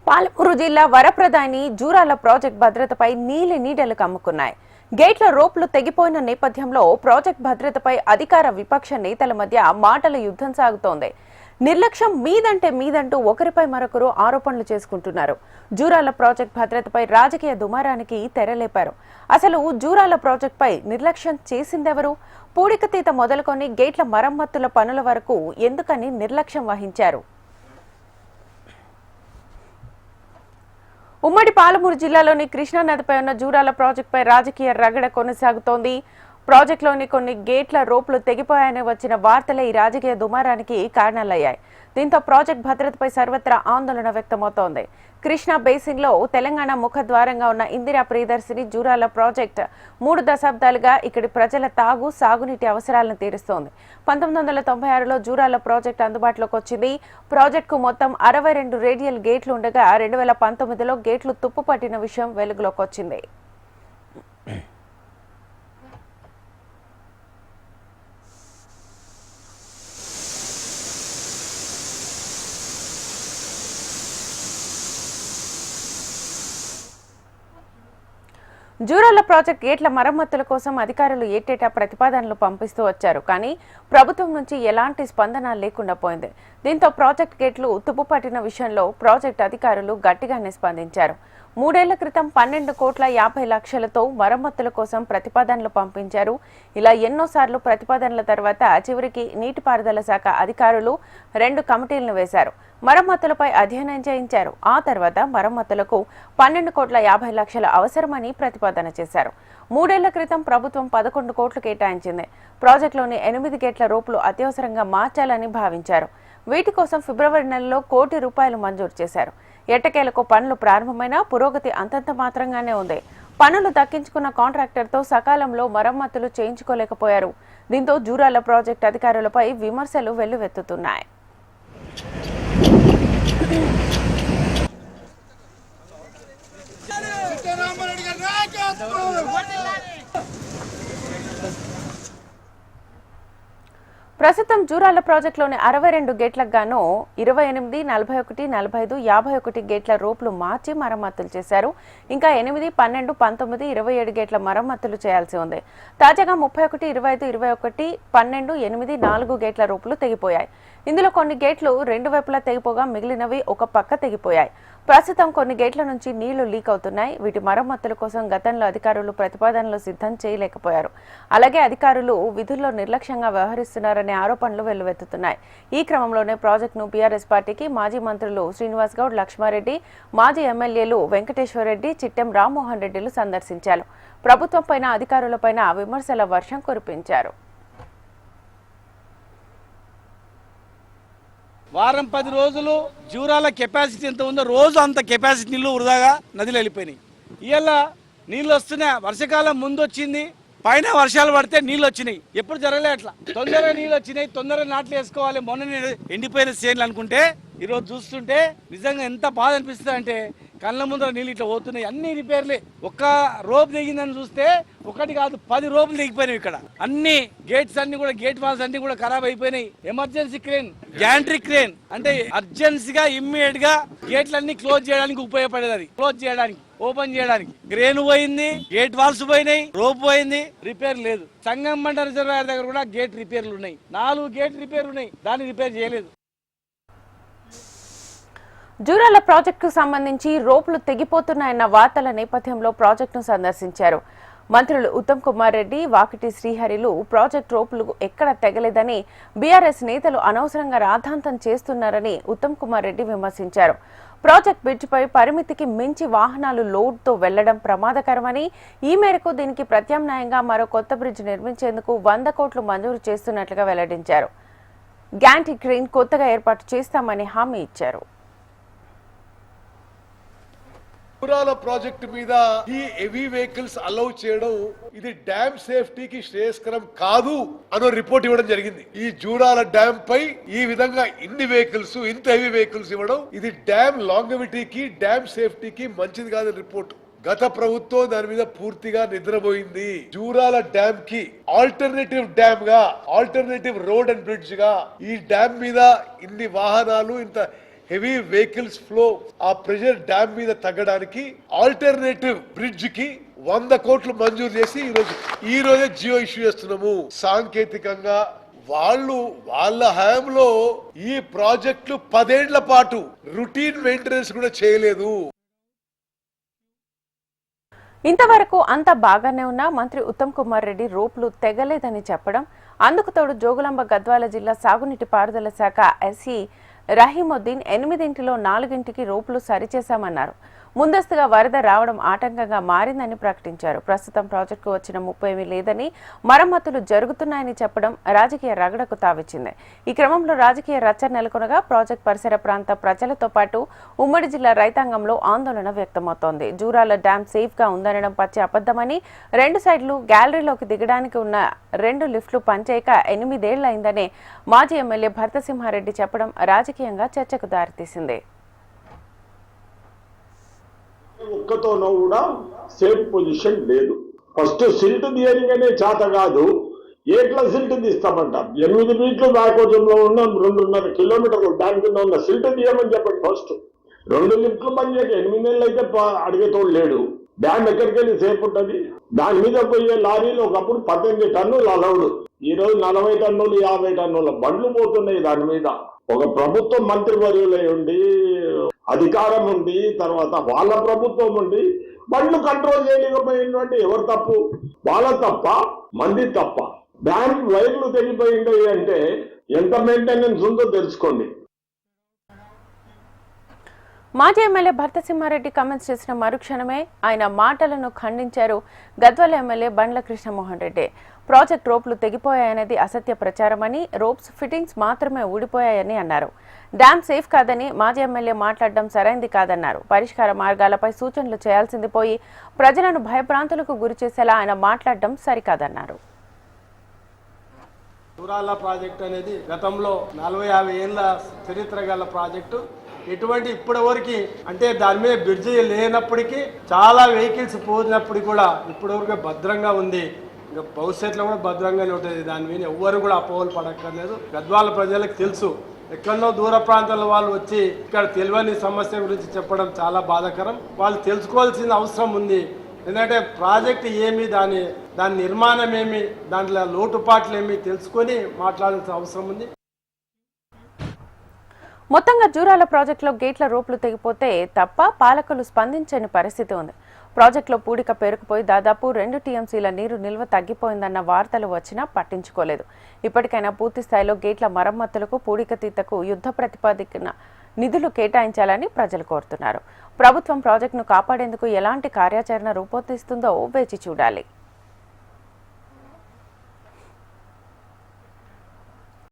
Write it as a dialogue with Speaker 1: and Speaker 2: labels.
Speaker 1: పాలమూరు జిల్లా వరప్రదాని జూరాల ప్రాజెక్ట్ భద్రతపై నీడలు కమ్ముకున్నాయి. గేట్ల రోప్లు తెగిపోయిన నేపథ్యంలో ప్రాజెక్ట్ భద్రతపై అధికార విపక్ష నేతల మధ్య మాటల యుద్ధం సాగుతోంది. నిర్లక్ష్యం మీదంటూ ఒకరిపై మరొకరు ఆరోపణలు చేసుకుంటున్నారు. జూరాల ప్రాజెక్ట్ భద్రతపై రాజకీయ దుమారానికి తెరలేపారు. అసలు జూరాల ప్రాజెక్టుపై నిర్లక్ష్యం చేసిందెవరు? పూడికతీత మొదలుకొని గేట్ల మరమ్మతుల పనుల వరకు ఎందుకని నిర్లక్ష్యం వహించారు? ఉమ్మడి పాలమూరు జిల్లాలోని కృష్ణానదిపై ఉన్న జూరాల ప్రాజెక్టుపై రాజకీయ రగడ కొనసాగుతోంది. ప్రాజెక్టులోని కొన్ని గేట్ల రోప్లు తెగిపోయాయని వచ్చిన వార్తలే ఈ రాజకీయ దుమారానికి కారణాలయ్యాయి. దీంతో ప్రాజెక్టు భద్రతపై సర్వత్రా ఆందోళన వ్యక్తమవుతోంది. కృష్ణా బేసిన్లో తెలంగాణ ముఖద్వారంగా ఉన్న ఇందిరా ప్రియదర్శిని జూరాల ప్రాజెక్టు 3 దశాబ్దాలుగా ఇక్కడి ప్రజల సాగునీటి అవసరాలను తీరుస్తోంది. 1996లో జూరాల ప్రాజెక్టు అందుబాటులోకి వచ్చింది. ప్రాజెక్టుకు మొత్తం 62 రేడియల్ గేట్లు ఉండగా 2019లో గేట్లు తుప్పుపట్టిన విషయం వెలుగులోకి వచ్చింది. జూరాల ప్రాజెక్టు గేట్ల మరమ్మతుల కోసం అధికారులు ఏటేటా ప్రతిపాదనలు పంపిస్తూ వచ్చారు. కానీ ప్రభుత్వం నుంచి ఎలాంటి స్పందన లేకుండా పోయింది. దీంతో ప్రాజెక్టు గేట్లు తుప్పుపట్టిన విషయంలో ప్రాజెక్టు అధికారులు గట్టిగానే స్పందించారు. 3 ఏళ్ల క్రితం 12,50,00,000తో మరమ్మతుల కోసం ప్రతిపాదనలు పంపించారు. ఇలా ఎన్నోసార్లు ప్రతిపాదనల తర్వాత చివరికి నీటిపారుదల శాఖ అధికారులు 2 కమిటీలను వేశారు. మరమ్మతులపై అధ్యయనం చేయించారు. ఆ తర్వాత మరమ్మతులకు 12,50,00,000 అవసరమని ప్రతిపాదన చేశారు. 3 ఏళ్ల క్రితం ప్రభుత్వం 11 కోట్లు కేటాయించింది. ప్రాజెక్టులోని 8 గేట్ల రోపులు అత్యవసరంగా మార్చాలని భావించారు. వీటి కోసం ఫిబ్రవరి నెలలో ₹1 కోటి మంజూరు చేశారు. ఎట్టకేలకు పనులు ప్రారంభమైనా పురోగతి అంతంత మాత్రంగానే ఉంది. పనులు దక్కించుకున్న కాంట్రాక్టర్తో సకాలంలో మరమ్మతులు చేయించుకోలేకపోయారు. దీంతో జూరాల ప్రాజెక్టు అధికారులపై విమర్శలు వెల్లువెత్తుతున్నాయి. ప్రస్తుతం జూరాల ప్రాజెక్టులోని 62 గేట్లకు గాను 28, 41, 45, 51 గేట్ల రోప్లు మార్చి మరమ్మతులు చేశారు. ఇంకా 8, 12, 19, 27 గేట్ల మరమ్మతులు చేయాల్సి ఉంది. తాజాగా 31, 25, 21, 12, 8, 4 గేట్ల రోప్లు తెగిపోయాయి. ఇందులో కొన్ని గేట్లు 2 వైపులా తెగిపోగా మిగిలినవి ఒక పక్క తెగిపోయాయి. ప్రస్తుతం కొన్ని గేట్ల నుంచి నీళ్లు లీక్ అవుతున్నాయి. వీటి మరమ్మతుల కోసం గతంలో అధికారులు ప్రతిపాదనలు సిద్ధం చేయలేకపోయారు. అలాగే అధికారులు విధుల్లో నిర్లక్ష్యంగా వ్యవహరిస్తున్నారనే ఆరోపణలు వెల్లువెత్తుతున్నాయి. ఈ క్రమంలోనే ప్రాజెక్టును బీఆర్ఎస్ పార్టీకి మాజీ మంత్రులు శ్రీనివాస్ గౌడ్, లక్ష్మారెడ్డి, మాజీ ఎమ్మెల్యేలు వెంకటేశ్వరరెడ్డి, చిట్టెం రామ్మోహన్ రెడ్డిలు సందర్శించారు. ప్రభుత్వంపైన అధికారులపైన విమర్శల వర్షం కురిపించారు.
Speaker 2: వారం 10 రోజులు జూరాల కెపాసిటీ ఎంత ఉందో రోజు అంత కెపాసిటీ నీళ్లు వృధాగా నదిలో వెళ్ళిపోయినాయి. ఇవాళ నీళ్ళు వస్తున్నాయి. వర్షాకాలం ముందు వచ్చింది, పైన వర్షాలు పడితే నీళ్ళు వచ్చినాయి. ఎప్పుడు జరగలే అట్లా. తొందరగా నీళ్ళు వచ్చినాయి, తొందరగా నాట్లు వేసుకోవాలి. మొన్న ఎండిపోయిన చేనులు అనుకుంటే ఈరోజు చూస్తుంటే నిజంగా ఎంత బాధ అనిపిస్తుంది అంటే కళ్ళ ముందర నీళ్ళు ఇట్లా పోతున్నాయి. అన్ని రిపేర్లే. ఒక్క రోప్ దిగిందని చూస్తే 1 కాదు 10 రోపులు దిగిపోయినాయి. ఇక్కడ అన్ని గేట్స్ అన్ని కూడా గేట్ వాల్స్ అన్ని కూడా ఖరాబ్ అయిపోయినాయి. ఎమర్జెన్సీ క్రేన్, గ్యాంట్రీ క్రేన్ అంటే అర్జెన్సీగా ఇమ్మీడియట్ గా గేట్లన్నీ క్లోజ్ చేయడానికి ఉపయోగపడేది. అది క్లోజ్ చేయడానికి, ఓపెన్ చేయడానికి క్రేన్ పోయింది, గేట్ వాల్స్ పోయినాయి, రోప్ పోయింది, రిపేర్ లేదు. సంగమండ రిజర్వాయర్ దగ్గర కూడా గేట్ రిపేర్లు ఉన్నాయి. 4 గేట్ రిపేర్లు ఉన్నాయి, దాన్ని రిపేర్ చేయలేదు.
Speaker 1: జూరాల ప్రాజెక్టుకు సంబంధించి రోప్లు తెగిపోతున్నాయన్న వార్తల నేపథ్యంలో ప్రాజెక్టును సందర్శించారు. మంత్రులు ఉత్తమ్ కుమార్ రెడ్డి, వాకిటి శ్రీహరిలు ప్రాజెక్టు రోపులు ఎక్కడ తెగలేదని, బీఆర్ఎస్ నేతలు అనవసరంగా రాద్ధాంతం చేస్తున్నారని ఉత్తమ్ కుమార్ రెడ్డి విమర్శించారు. ప్రాజెక్టు బ్రిడ్జిపై పరిమితికి మించి వాహనాలు లోడ్తో వెళ్లడం ప్రమాదకరమని, ఈ మేరకు దీనికి ప్రత్యామ్నాయంగా మరో కొత్త బ్రిడ్జ్ నిర్మించేందుకు 100 కోట్లు మంజూరు చేస్తున్నట్లుగా వెల్లడించారు. గ్యాంటీ క్రేన్ కొత్తగా ఏర్పాటు చేస్తామని హామీ ఇచ్చారు.
Speaker 3: జూరాల ప్రాజెక్టు మీద ఈ హెవీ వెహికల్స్ అలౌ చేయడం ఇది డ్యామ్ సేఫ్టీకి శ్రేయస్కరం కాదు అనే రిపోర్ట్ ఇవ్వడం జరిగింది. ఈ జూరాల డ్యామ్ పై ఈ విధంగా ఇన్ని వెహికల్స్, ఇంత హెవీ వెహికల్స్ ఇవ్వడం ఇది డ్యామ్ లాంగవిటీకి, డ్యామ్ సేఫ్టీకి మంచిది కాదని రిపోర్ట్. గత ప్రభుత్వం దాని మీద పూర్తిగా నిద్రపోయింది. జూరాల డ్యామ్ కి ఆల్టర్నేటివ్ డ్యామ్ గా, ఆల్టర్నేటివ్ రోడ్ అండ్ బ్రిడ్జ్ గా ఈ డ్యామ్ మీద ఇన్ని వాహనాలు, ఇంత హెవీ వెహికల్స్ ఫ్లో ఆ ప్రెషర్ డ్యామ్ మీద తగ్గడానికి ఆల్టర్నేటివ్ బ్రిడ్జ్ కి 100 కోట్లు మంజూరు చేసి ఈ రోజే జియో ఇష్యూ చేస్తున్నాము. సాంకేతికంగా వాళ్ళ హయాంలో ఈ ప్రాజెక్టులు 10 ఏళ్ల పాటు రొటీన్ మెయింటెనెన్స్ కూడా చేయలేదు.
Speaker 1: ఇంతవరకు అంతా బాగానే ఉన్నా మంత్రి ఉత్తమ్ కుమార్ రెడ్డి రోప్లు తెగలేదని చెప్పడం, అందుకు తోడు జోగులాంబ గద్వాల జిల్లా సాగునీటి పారుదల శాఖ ఎస్ఈ రహీముద్దీన్ 8 4 రోప్లు సరిచేశామన్నారు. ముందస్తుగా వరద రావడం ఆటంకంగా మారిందని ప్రకటించారు. ప్రస్తుతం ప్రాజెక్టుకు వచ్చిన 30 లేదని, మరమ్మతులు జరుగుతున్నాయని చెప్పడం రాజకీయ రగడకు తావిచ్చింది. ఈ క్రమంలో రాజకీయ రచ్చ నెలకొనగా ప్రాజెక్టు పరిసర ప్రాంత ప్రజలతో పాటు ఉమ్మడి జిల్లా రైతాంగంలో ఆందోళన వ్యక్తమవుతోంది. జూరాల డ్యాం సేఫ్ గా ఉందనడం పచ్చి అబద్దమని, 2 సైడ్లు గ్యాలరీలోకి దిగడానికి ఉన్న 2 లిఫ్ట్లు పనిచేయక 8 ఏళ్లైందని మాజీ ఎమ్మెల్యే భర్తసింహారెడ్డి చెప్పడం రాజకీయంగా చర్చకు దారితీసింది.
Speaker 4: ఒక్కతోనో కూడా సేఫ్ పొజిషన్ లేదు. ఫస్ట్ సిల్ట్ తీయనిగానే చేత కాదు, ఏట్ల సిల్ట్ తీస్తామంట. 8 మీటర్లు బ్యాకోజంలో ఉన్న 2.5 కిలోమీటర్లు దాని కింద ఉన్న సిల్ట్ తీయమని చెప్పండి. ఫస్ట్ 2 లిఫ్ట్లు పనిచేయక 8 ఏళ్ళు అయితే అడిగేతోడు లేడు. డ్యామ్ ఎక్కడికి వెళ్ళి సేఫ్ ఉంటుంది? దాని మీద పోయే లారీలు ఒకప్పుడు 18 టన్నులు అలౌడ్, ఈ రోజు 40 టన్నులు 50 టన్నుల బండ్లు పోతున్నాయి. దాని మీద ఒక ప్రభుత్వం మంత్రివర్యులై ఉండి అధికారం ఉంది, తర్వాత వాళ్ళ ప్రభుత్వం ఉండి బండ్లు కంట్రోల్ చేయలేకపోయినటువంటి ఎవరు తప్పు? వాళ్ళ తప్ప, మంది తప్ప. డ్యామ్ వైర్లు తెగిపోయింది అంటే ఎంత మెయింటెనెన్స్ ఉందో తెలుసుకోండి.
Speaker 1: మాజీ ఎమ్మెల్యే భర్తసింహారెడ్డి కామెంట్స్ చేసిన మరుక్షణమే ఆయన మాటలను ఖండించారు గద్వాల ఎమ్మెల్యే బండ్ల కృష్ణమోహన్ రెడ్డి. ప్రాజెక్ట్ రోప్లు తెగిపోయాయనేది అసత్య ప్రచారమని, రోప్స్ ఫిట్టింగ్స్ మాత్రమే ఊడిపోయాయని అన్నారు. డ్యామ్ సేఫ్ కాదని మాజీ ఎమ్మెల్యే మాట్లాడడం సరైంది కాదన్నారు. పరిష్కార మార్గాలపై సూచనలు చేయాల్సింది పోయి ప్రజలను భయభ్రాంతులకు గురిచేసేలా ఆయన మాట్లాడడం సరికాదన్నారు.
Speaker 5: జూరాల ప్రాజెక్టు అనేది గతంలో 40-50 ఏళ్ళ చరిత్ర గల ప్రాజెక్టు. ఎటువంటి ఇప్పటివరకు అంటే దాని మీద బ్రిడ్జి లేనప్పటికీ చాలా వెహికల్స్ పోయినప్పటికీ కూడా ఇప్పటివరకు భద్రంగా ఉంది. ఇంకా భవిష్యత్తులో కూడా భద్రంగానే ఉంటుంది. దాని మీద ఎవ్వరు కూడా అపోహలు పడక్కర్లేదు. గద్వాల ప్రజలకు తెలుసు. ఎక్కడో దూర ప్రాంతాల వాళ్ళు వచ్చి ఇక్కడ తెలియని సమస్య గురించి చెప్పడం చాలా బాధాకరం. వాళ్ళు తెలుసుకోవాల్సిన అవసరం ఉంది. ఎందుకంటే ప్రాజెక్టు ఏమి, దాని నిర్మాణం ఏమి, దాంట్లో లోటుపాట్లు ఏమి తెలుసుకొని మాట్లాడాల్సిన అవసరం ఉంది.
Speaker 1: మొత్తంగా జూరాల ప్రాజెక్టులో గేట్ల రోప్లు తెగిపోతే తప్ప పాలకులు స్పందించని పరిస్థితి ఉంది. ప్రాజెక్టులో పూడిక పేరుకుపోయి దాదాపు 2 టీఎంసీల నీరు నిల్వ తగ్గిపోయిందన్న వార్తలు వచ్చినా పట్టించుకోలేదు. ఇప్పటికైనా పూర్తి స్థాయిలో గేట్ల మరమ్మతులకు, పూడిక తీతకు యుద్ధ ప్రతిపాదికన నిధులు కేటాయించాలని ప్రజలు కోరుతున్నారు. ప్రభుత్వం ప్రాజెక్టును కాపాడేందుకు ఎలాంటి కార్యాచరణ రూపొందిస్తుందో వేచి చూడాలి.